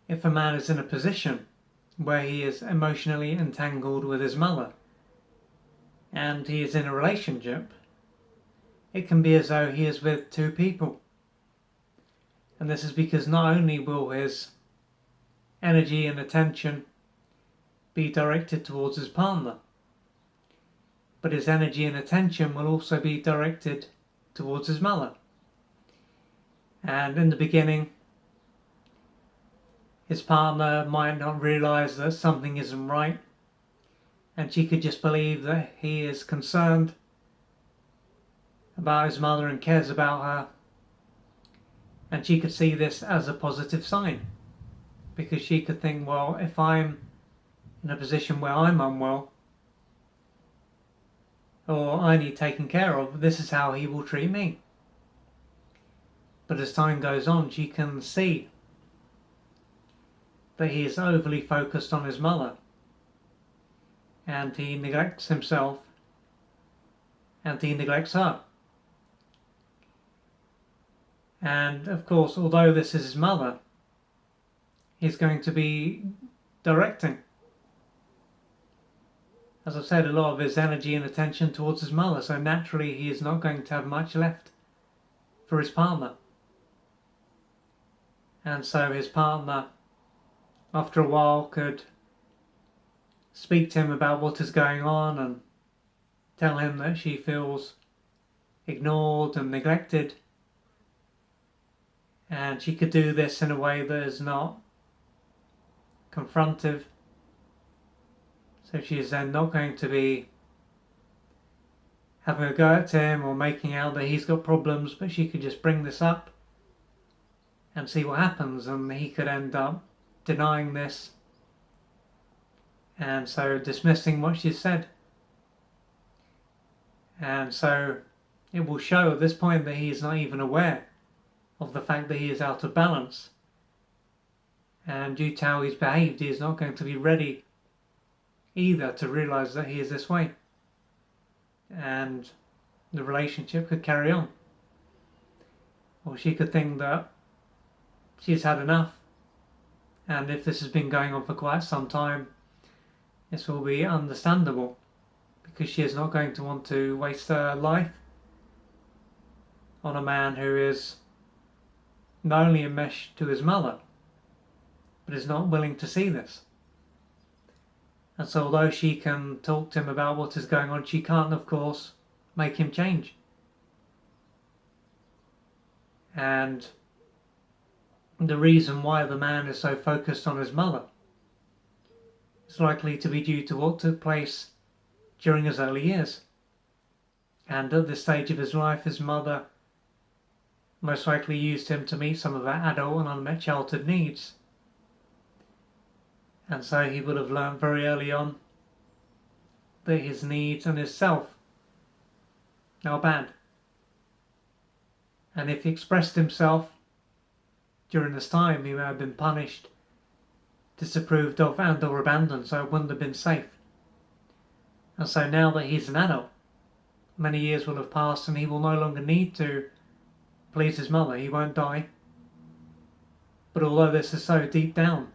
if a man is in a position where he is emotionally entangled with his mother and he is in a relationship, it can be as though he is with two people. And this is because not only will his energy and attention be directed towards his partner, but his energy and attention will also be directed towards his mother. And in the beginning, his partner might not realise that something isn't right, and she could just believe that he is concerned about his mother and cares about her, and she could see this as a positive sign, because she could think, well, if I'm in a position where I'm unwell or I need taken care of, this is how he will treat me. But as time goes on, she can see that he is overly focused on his mother, and he neglects himself, and he neglects her. And of course, although this is his mother, he's going to be directing, as I've said, a lot of his energy and attention towards his mother, so naturally he is not going to have much left for his partner. And so his partner, after a while, could speak to him about what is going on and tell him that she feels ignored and neglected. And she could do this in a way that is not confrontive. So she is then not going to be having a go at him or making out that he's got problems, but she could just bring this up and see what happens, and he could end up denying this and so dismissing what she said. And so it will show at this point that he is not even aware of the fact that he is out of balance, and due to how he's behaved, he is not going to be ready either to realise that he is this way, and the relationship could carry on. Or she could think that she's had enough, and if this has been going on for quite some time, this will be understandable, because she is not going to want to waste her life on a man who is not only enmeshed to his mother, but is not willing to see this. And so although she can talk to him about what is going on, she can't, of course, make him change. And the reason why the man is so focused on his mother is likely to be due to what took place during his early years. And at this stage of his life, his mother most likely used him to meet some of her adult and unmet childhood needs. And so he would have learned very early on that his needs and his self are bad. And if he expressed himself during this time, he may have been punished, disapproved of, and or abandoned, so it wouldn't have been safe. And so now that he's an adult, many years will have passed and he will no longer need to please his mother. He won't die. But although this is so deep down,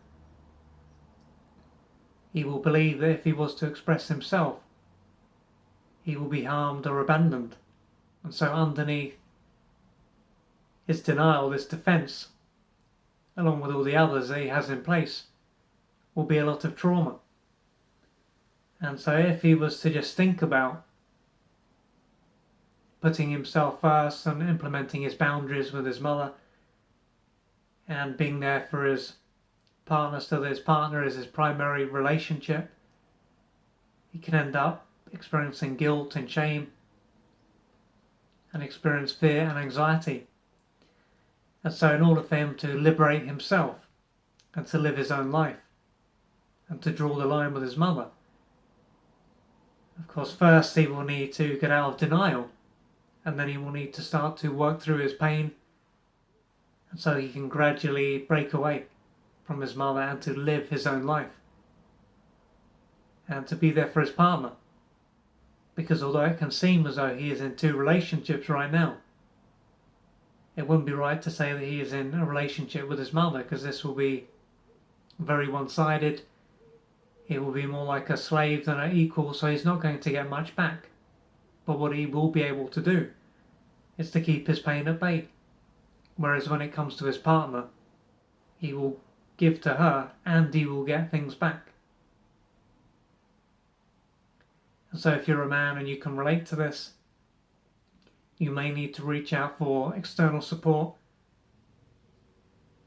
he will believe that if he was to express himself, he will be harmed or abandoned. And so underneath his denial, this defence, along with all the others that he has in place, will be a lot of trauma. And so if he was to just think about putting himself first and implementing his boundaries with his mother and being there for his partner, so that his partner is his primary relationship, he can end up experiencing guilt and shame and experience fear and anxiety. And so in order for him to liberate himself and to live his own life and to draw the line with his mother, of course first he will need to get out of denial, and then he will need to start to work through his pain, and so he can gradually break away from his mother and to live his own life and to be there for his partner. Because although it can seem as though he is in two relationships right now, it wouldn't be right to say that he is in a relationship with his mother, because this will be very one-sided. He will be more like a slave than an equal, so he's not going to get much back. But what he will be able to do is to keep his pain at bay. Whereas when it comes to his partner, he will give to her and he will get things back. And so if you're a man and you can relate to this, you may need to reach out for external support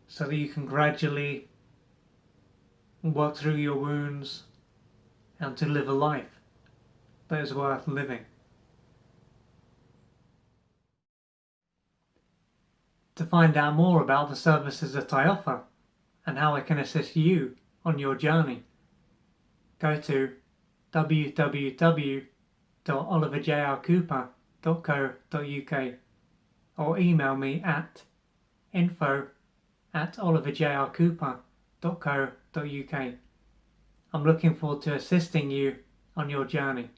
so that you can gradually work through your wounds and to live a life that is worth living. To find out more about the services that I offer and how I can assist you on your journey, go to www.oliverjrcooper.co.uk or email me at info@oliverjrcooper.co.uk. I'm looking forward to assisting you on your journey.